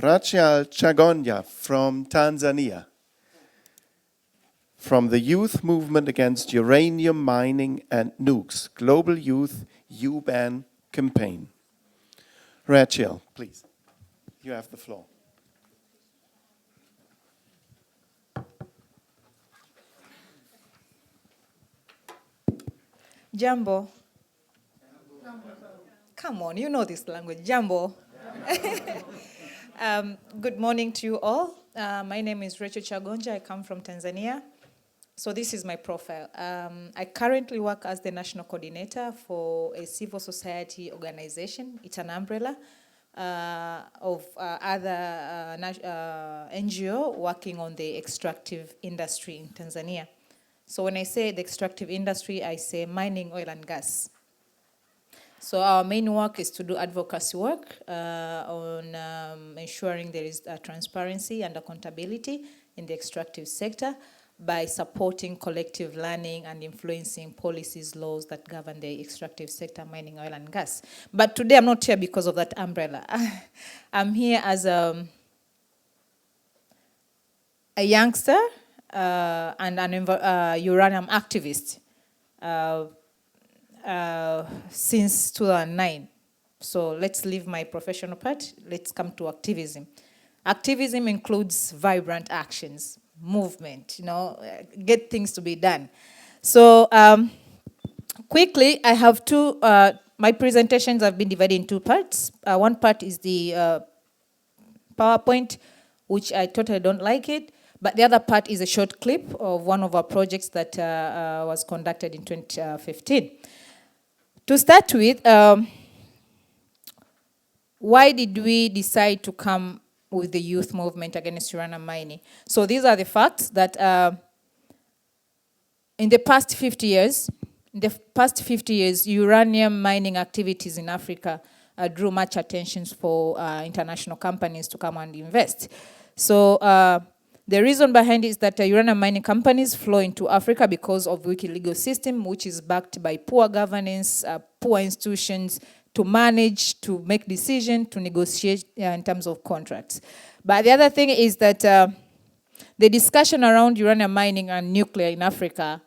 Racheal Chagonja from Tanzania, from the Youth Movement Against Uranium Mining and Nukes, Global Youth U-Ban Campaign. Racheal, please, you have the floor. Jambo. Come on, you know this language. Jambo. Good morning to you all. My name is Racheal Chagonja. I come from Tanzania. So this is my profile. I currently work as the national coordinator for a civil society organization. It's an umbrella of other NGO working on the extractive industry in Tanzania. So when I say the extractive industry, I say mining, oil and gas. So our main work is to do advocacy work on ensuring there is transparency and accountability in the extractive sector by supporting collective learning and influencing policies, laws that govern the extractive sector, mining, oil and gas. But today I'm not here because of that umbrella. I'm here as a youngster and an uranium activist since 2009. So let's leave my professional part. Let's come to activism. Activism includes vibrant actions, movement, get things to be done. So quickly, I have two, my presentations have been divided in two parts. One part is the PowerPoint, which I totally don't like it. But the other part is a short clip of one of our projects that was conducted in 2015. To start with, why did we decide to come with the youth movement against uranium mining? So these are the facts that in the past 50 years, uranium mining activities in Africa drew much attention for international companies to come and invest. So the reason behind it is that uranium mining companies flow into Africa because of weak legal system, which is backed by poor governance, poor institutions to manage, to make decisions, to negotiate in terms of contracts. But the other thing is that the discussion around uranium mining and nuclear in Africa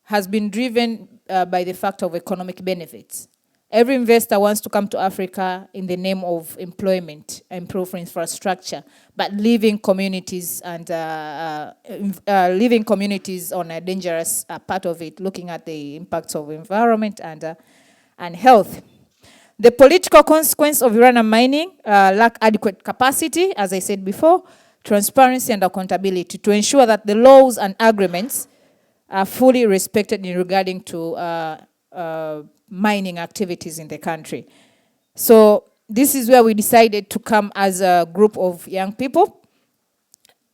has been driven by the fact of economic benefits. Every investor wants to come to Africa in the name of employment, improve infrastructure, but leaving communities and leaving communities on a dangerous part of it, looking at the impacts of environment and health. The political consequence of uranium mining lack adequate capacity, as I said before, transparency and accountability to ensure that the laws and agreements are fully respected in regarding to mining activities in the country. So this is where we decided to come as a group of young people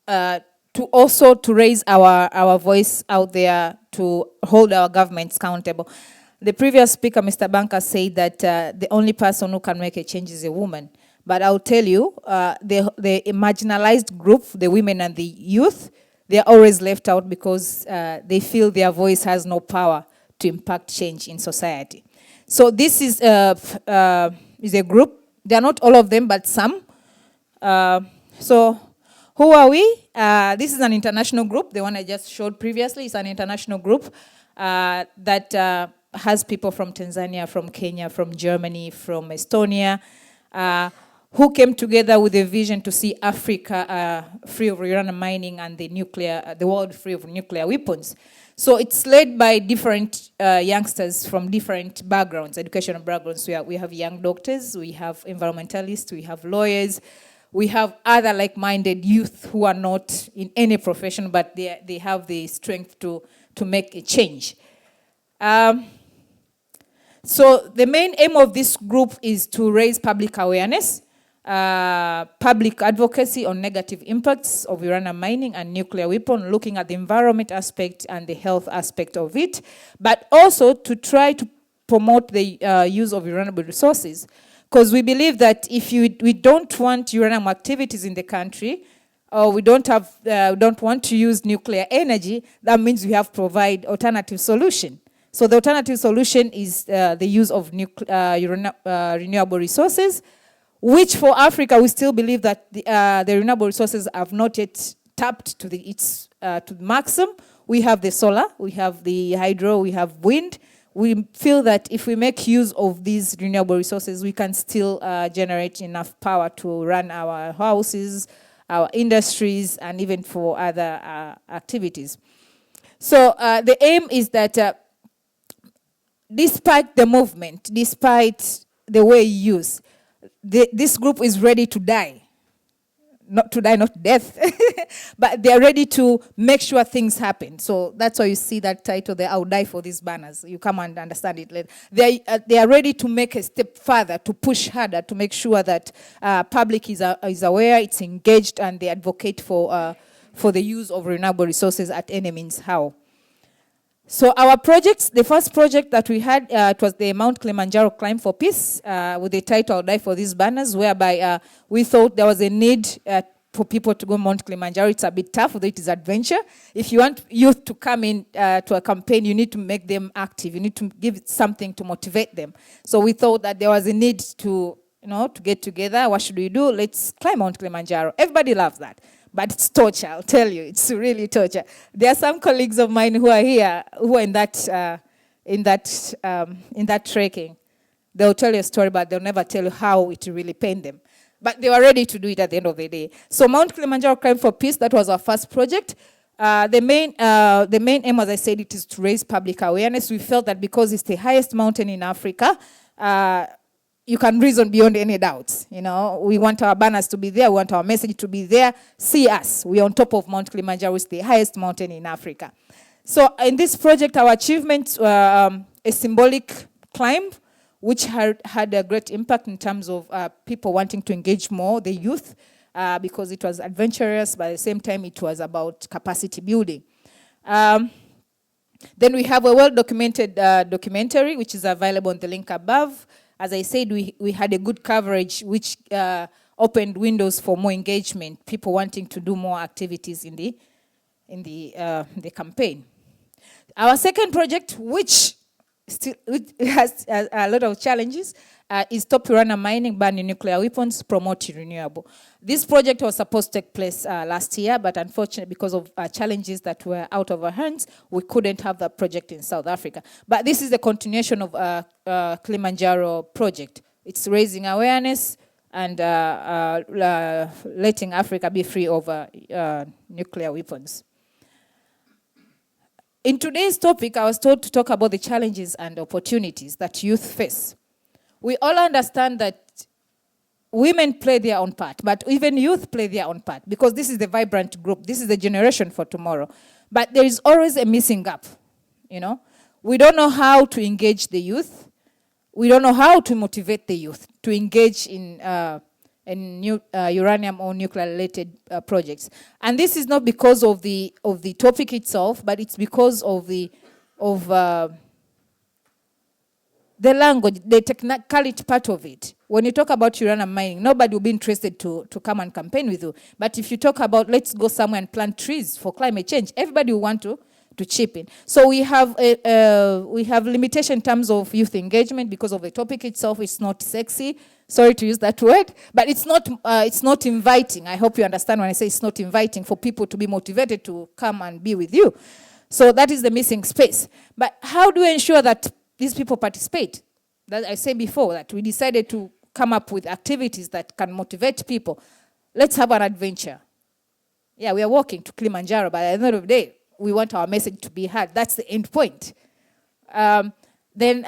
to raise our voice out there to hold our governments accountable. The previous speaker, Mr. Banker, said that the only person who can make a change is a woman. But I'll tell you, the marginalized group, the women and the youth, they're always left out because they feel their voice has no power to impact change in society. So this is a group. They are not all of them, but some. So who are we? This is an international group. The one I just showed previously is an international group that has people from Tanzania, from Kenya, from Germany, from Estonia, who came together with a vision to see Africa free of uranium mining and the world free of nuclear weapons. So it's led by different youngsters from different backgrounds, educational backgrounds. We have young doctors, we have environmentalists, we have lawyers, we have other like-minded youth who are not in any profession, but they have the strength to make a change. So the main aim of this group is to raise public awareness, public advocacy on negative impacts of uranium mining and nuclear weapon, looking at the environment aspect and the health aspect of it, but also to try to promote the use of uranium resources. Because we believe that if we don't want uranium activities in the country, or we don't want to use nuclear energy, that means we have to provide alternative solution. So the alternative solution is the use of renewable resources, which for Africa, we still believe that the renewable resources have not yet tapped to the maximum. We have the solar, we have the hydro, we have wind. We feel that if we make use of these renewable resources, we can still generate enough power to run our houses, our industries, and even for other activities. So the aim is that despite the movement, despite the way you use, this group is ready to die. Not to die, not death, but they're ready to make sure things happen. So that's why you see that title there, I'll die for these banners. You come and understand it later. They are ready to make a step further, to push harder, to make sure that public is aware, it's engaged, and they advocate for the use of renewable resources at any means how. So our projects, the first project that we had, it was the Mount Kilimanjaro Climb for Peace with the title, I'll Die for These Banners, whereby we thought there was a need for people to go Mount Kilimanjaro. It's a bit tough, although it is adventure. If you want youth to come in to a campaign, you need to make them active. You need to give something to motivate them. So we thought that there was a need to get together. What should we do? Let's climb Mount Kilimanjaro. Everybody loves that. But it's torture, I'll tell you. It's really torture. There are some colleagues of mine who are here, who are in that trekking. They'll tell you a story, but they'll never tell you how it really pained them. But they were ready to do it at the end of the day. So Mount Kilimanjaro Climb for Peace, that was our first project. The main aim, as I said, it is to raise public awareness. We felt that because it's the highest mountain in Africa, you can reason beyond any doubts. We want our banners to be there. We want our message to be there. See us. We're on top of Mount Kilimanjaro. It's the highest mountain in Africa. So in this project, our achievements were a symbolic climb, which had a great impact in terms of people wanting to engage more, the youth, because it was adventurous, but at the same time, it was about capacity building. Then we have a well-documented documentary, which is available on the link above. As I said, we had a good coverage, which opened windows for more engagement, people wanting to do more activities in the campaign. Our second project, which has a lot of challenges, is Stop Uranium Mining, Banning Nuclear Weapons, Promoting Renewable. This project was supposed to take place last year, but unfortunately, because of challenges that were out of our hands, we couldn't have that project in South Africa. But this is the continuation of Kilimanjaro project. It's raising awareness and letting Africa be free of nuclear weapons. In today's topic, I was told to talk about the challenges and opportunities that youth face. We all understand that women play their own part, but even youth play their own part, because this is the vibrant group. This is the generation for tomorrow. But there is always a missing gap, We don't know how to engage the youth. We don't know how to motivate the youth to engage in uranium or nuclear-related projects. And this is not because of the topic itself, but it's because of the language, the technicality part of it. When you talk about uranium mining, nobody will be interested to come and campaign with you. But if you talk about let's go somewhere and plant trees for climate change, everybody will want to chip in. So we have limitation in terms of youth engagement because of the topic itself. It's not sexy. Sorry to use that word, but it's not inviting. I hope you understand when I say it's not inviting for people to be motivated to come and be with you. So that is the missing space. But how do we ensure that these people participate? That I said before, that we decided to come up with activities that can motivate people. Let's have an adventure. Yeah, we are walking to Kilimanjaro, but at the end of the day, we want our message to be heard. That's the end point. Then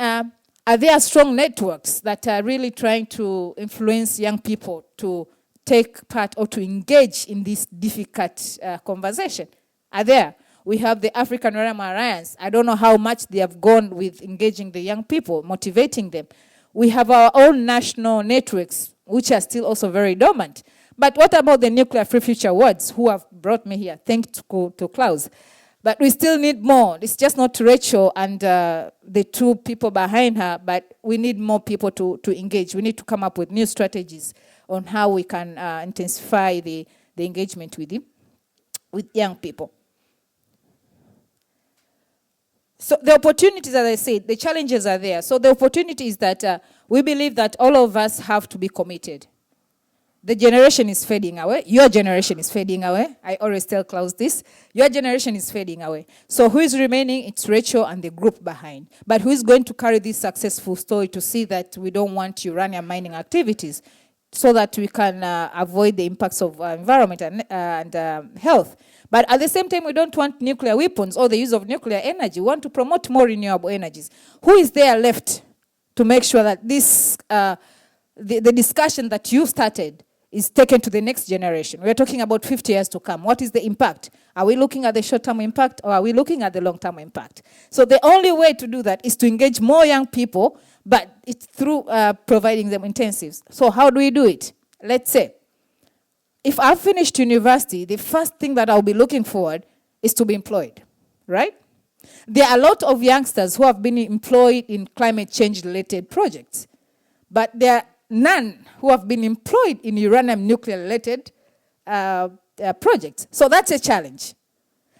are there strong networks that are really trying to influence young people to take part or to engage in this difficult conversation? Are there? We have the African Uranium Alliance. I don't know how much they have gone with engaging the young people, motivating them. We have our own national networks, which are still also very dormant. But what about the Nuclear Free Future Awards, who have brought me here? Thanks to Klaus. But we still need more. It's just not Racheal and the two people behind her, but we need more people to engage. We need to come up with new strategies on how we can intensify the engagement with young people. So the opportunities, as I said, the challenges are there. So the opportunity is that we believe that all of us have to be committed. the generation is fading away. Your generation is fading away. I always tell Klaus this. Your generation is fading away. So who is remaining? It's Racheal and the group behind. But who is going to carry this successful story to see that we don't want uranium mining activities so that we can avoid the impacts of environment and health? But at the same time, we don't want nuclear weapons or the use of nuclear energy. We want to promote more renewable energies. Who is there left to make sure that this, the discussion that you started is taken to the next generation? We're talking about 50 years to come. What is the impact? Are we looking at the short-term impact or are we looking at the long-term impact? So the only way to do that is to engage more young people, but it's through providing them intensives. So how do we do it? Let's say, if I've finished university, the first thing that I'll be looking forward is to be employed, right? There are a lot of youngsters who have been employed in climate change-related projects, but there are none who have been employed in uranium nuclear-related projects. So that's a challenge.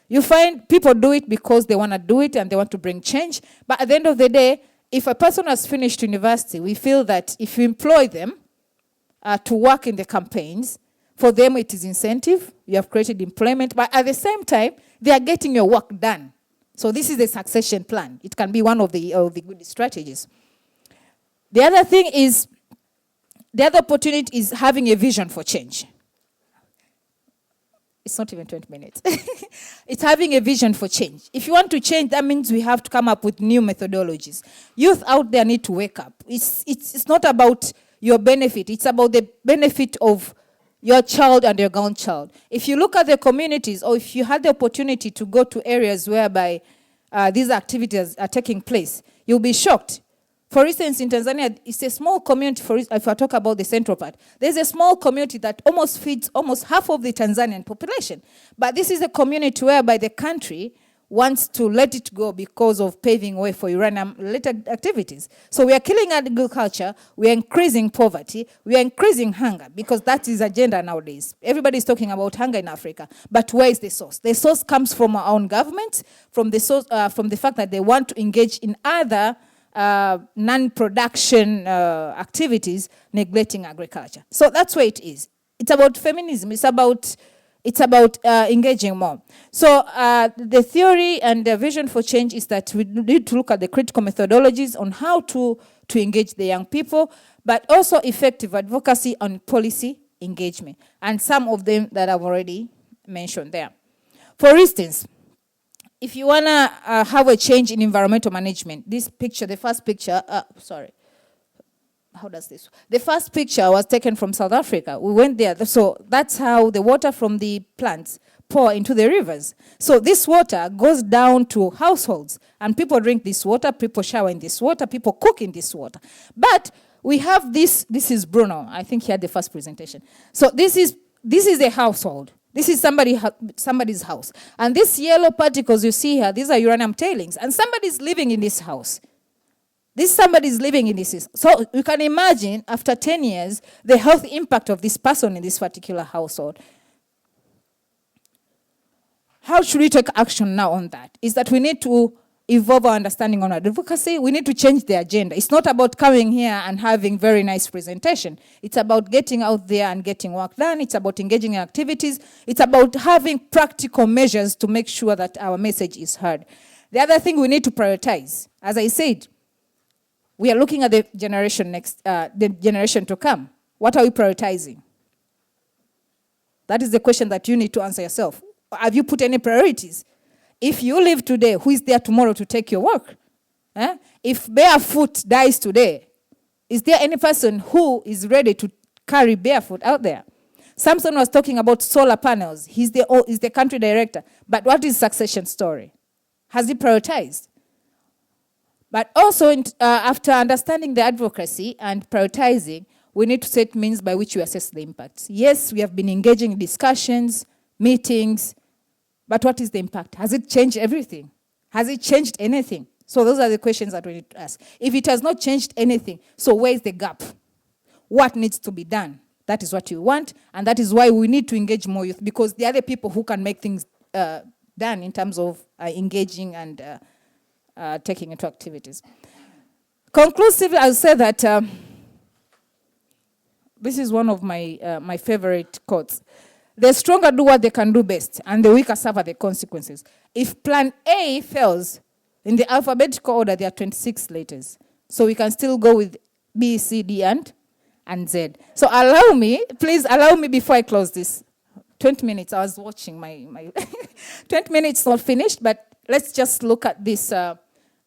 You find people do it because they want to do it and they want to bring change, but at the end of the day, if a person has finished university, we feel that if you employ them to work in the campaigns, for them it is incentive, you have created employment, but at the same time, they are getting your work done. So this is the succession plan. It can be one of the good strategies. The other thing is, the other opportunity is having a vision for change. It's not even 20 minutes. It's having a vision for change. If you want to change, that means we have to come up with new methodologies. Youth out there need to wake up. It's not about your benefit. It's about the benefit of your child and your grandchild. If you look at the communities, or if you had the opportunity to go to areas whereby these activities are taking place, you'll be shocked. For instance, in Tanzania, it's a small community, if I talk about the central part, there's a small community that almost feeds almost half of the Tanzanian population. But this is a community whereby the country wants to let it go because of paving way for uranium-related activities. So we are killing agriculture, we are increasing poverty, we are increasing hunger, because that is agenda nowadays. Everybody is talking about hunger in Africa, but where is the source? The source comes from our own government, from the source, from the fact that they want to engage in other non-production activities, neglecting agriculture. So that's where it is. It's about feminism. It's about engaging more. So the theory and the vision for change is that we need to look at the critical methodologies on how to engage the young people, but also effective advocacy on policy engagement, and some of them that I've already mentioned there. For instance, if you want to have a change in environmental management, this picture, the first picture, how does this? The first picture was taken from South Africa. We went there. So that's how the water from the plants pour into the rivers. So this water goes down to households, and people drink this water, people shower in this water, people cook in this water. But we have this is Bruno. I think he had the first presentation. So this is a household. This is somebody's house. And these yellow particles you see here, these are uranium tailings. And somebody's living in this house. Somebody is living in this. So you can imagine, after 10 years, the health impact of this person in this particular household. How should we take action now on that? Is that we need to evolve our understanding on advocacy. We need to change the agenda. It's not about coming here and having very nice presentation. It's about getting out there and getting work done. It's about engaging in activities. It's about having practical measures to make sure that our message is heard. The other thing we need to prioritize, as I said, we are looking at the generation to come. What are we prioritizing? That is the question that you need to answer yourself. Have you put any priorities? If you live today, who is there tomorrow to take your work? If barefoot dies today, is there any person who is ready to carry barefoot out there? Samson was talking about solar panels. He's the country director. But what is succession story? Has he prioritized? But also, after understanding the advocacy and prioritizing, we need to set means by which we assess the impacts. Yes, we have been engaging in discussions, meetings, but what is the impact? Has it changed everything? Has it changed anything? So those are the questions that we need to ask. If it has not changed anything, so where is the gap? What needs to be done? That is what you want, and that is why we need to engage more youth, because they are the people who can make things done in terms of engaging and taking into activities. Conclusively, I'll say that this is one of my favorite quotes. The stronger do what they can do best, and the weaker suffer the consequences. If plan A fails, in the alphabetical order, there are 26 letters. So we can still go with B, C, D, and Z. So please allow me before I close this. 20 minutes, I was watching my 20 minutes not finished, but let's just look at this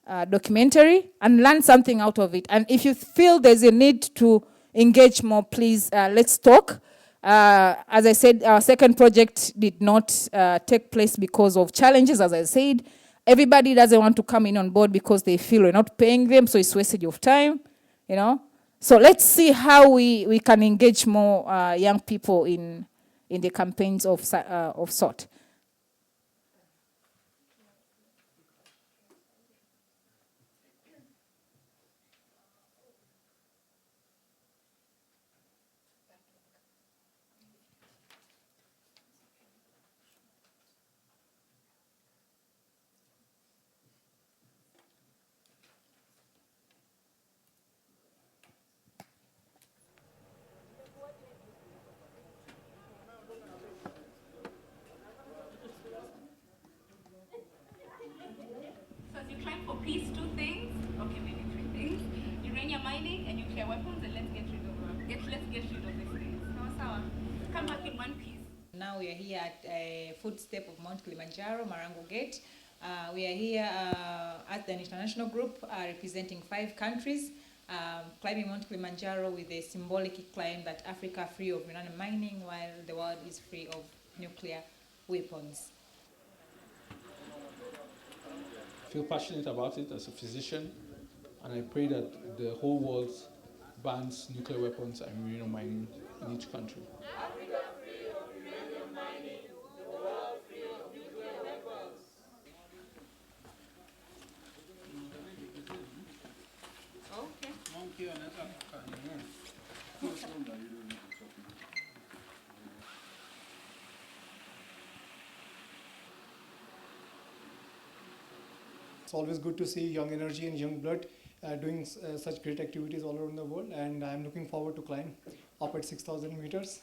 documentary and learn something out of it. And if you feel there's a need to engage more, please, let's talk. As I said, our second project did not take place because of challenges, as I said. Everybody doesn't want to come in on board because they feel we're not paying them, so it's wastage of time, you know. So let's see how we can engage more young people in the campaigns of sort. Peace, two things, okay, maybe three things: uranium mining and nuclear weapons, and let's get rid of these things. Come back in one piece. Now we are here at a footstep of Mount Kilimanjaro, Marango Gate. We are here as an international group representing 5 countries, climbing Mount Kilimanjaro with a symbolic claim that Africa free of uranium mining while the world is free of nuclear weapons. I feel passionate about it as a physician, and I pray that the whole world bans nuclear weapons and uranium mining in each country. Africa free of uranium mining, the world free of nuclear weapons. Okay. It's always good to see young energy and young blood doing such great activities all around the world, and I'm looking forward to climb up at 6,000 meters.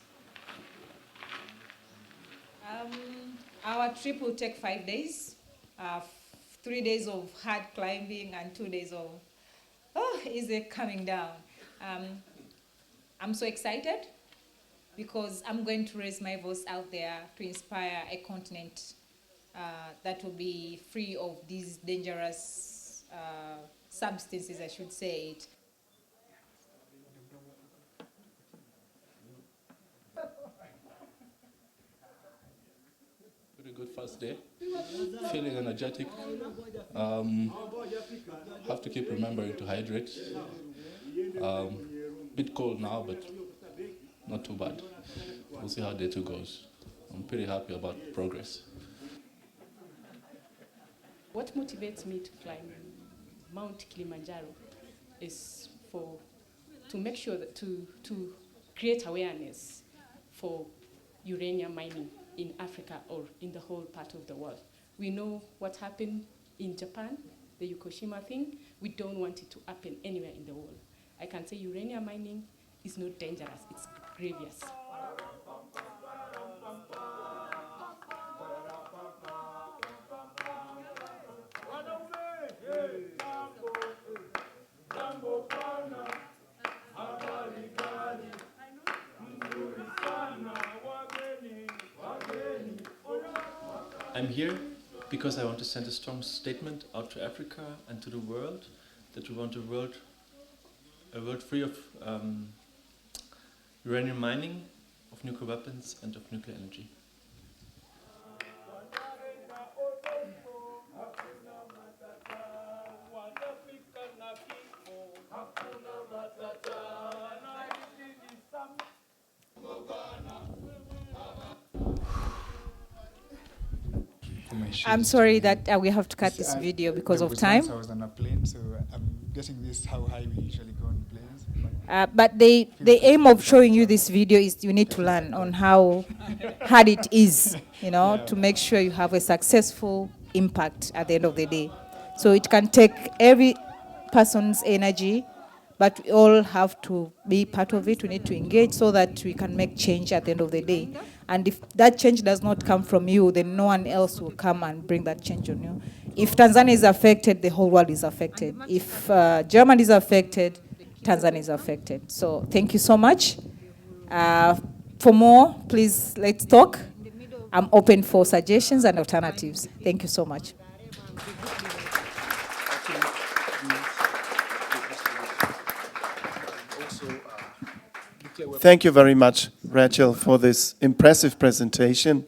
Our trip will take 5 days, 3 days of hard climbing and 2 days of easy coming down. I'm so excited because I'm going to raise my voice out there to inspire a continent that will be free of these dangerous substances, I should say it. Pretty good first day. Feeling energetic. Have to keep remembering to hydrate. Bit cold now, but not too bad. We'll see how day 2 goes. I'm pretty happy about progress. What motivates me to climb Mount Kilimanjaro is to make sure that to create awareness for uranium mining in Africa or in the whole part of the world. We know what happened in Japan, the Fukushima thing. We don't want it to happen anywhere in the world. I can say uranium mining is not dangerous, it's grievous. I'm here because I want to send a strong statement out to Africa and to the world that we want a world free of uranium mining, of nuclear weapons and of nuclear energy. I'm sorry that we have to cut this video because of time. I was on a plane, so I'm guessing this is how high we usually go on planes. But the aim of showing you this video is you need to learn on how hard it is, you know, to make sure you have a successful impact at the end of the day. So it can take every person's energy, but we all have to be part of it. We need to engage so that we can make change at the end of the day. And if that change does not come from you, then no one else will come and bring that change on you. If Tanzania is affected, the whole world is affected. If Germany is affected, Tanzania is affected. So thank you so much. For more, please, let's talk. I'm open for suggestions and alternatives. Thank you so much. Thank you very much, Racheal, for this impressive presentation.